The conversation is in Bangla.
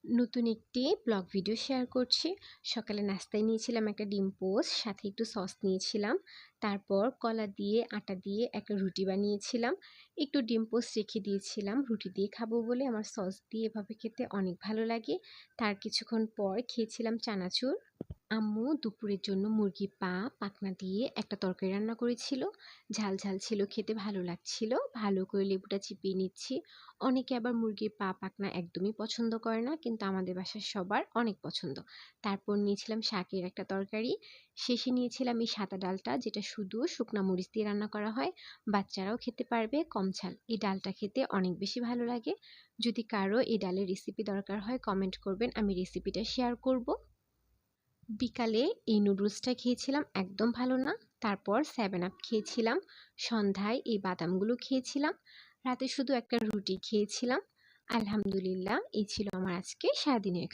নতুন একটি ব্লগ ভিডিও শেয়ার করছি। সকালে নাস্তায় নিয়েছিলাম একটা ডিম পোস্ট, সাথে একটু সস নিয়েছিলাম। তারপর কলা দিয়ে আটা দিয়ে একটা রুটি বানিয়েছিলাম। একটু ডিম পোস্ট রেখে দিয়েছিলাম, রুটি দিয়ে খাবো বলে। আমার সস দিয়ে এভাবে খেতে অনেক ভালো লাগে। তার কিছুক্ষণ পর খেয়েছিলাম চানাচুর। আম্মু দুপুরের জন্য মুরগি পা পাখনা দিয়ে একটা তরকারি রান্না করেছিল। ঝাল ঝাল ছিল, খেতে ভালো লাগছিল। ভালো করে লেবুটা চিপিয়ে নিচ্ছি। অনেকে আবার মুরগির পা পাখনা একদমই পছন্দ করে না, কিন্তু আমাদের বাসার সবার অনেক পছন্দ। তারপর নিয়েছিলাম শাকের একটা তরকারি। শেষে নিয়েছিলাম এই সাদা ডালটা, যেটা শুধু শুকনা মরিচ দিয়ে রান্না করা হয়। বাচ্চারাও খেতে পারবে, কম ঝাল। এই ডালটা খেতে অনেক বেশি ভালো লাগে। যদি কারো এই ডালের রেসিপি দরকার হয় কমেন্ট করবেন, আমি রেসিপিটা শেয়ার করব। বিকালে এই নুডলসটা খেয়েছিলাম, একদম ভালো না। তারপর 7 আপ খেয়েছিলাম। সন্ধ্যায় এই বাদামগুলো খেয়েছিলাম। রাতে শুধু একটা রুটি খেয়েছিলাম। আলহামদুলিল্লাহ, এই ছিল আমার আজকে সারাদিনের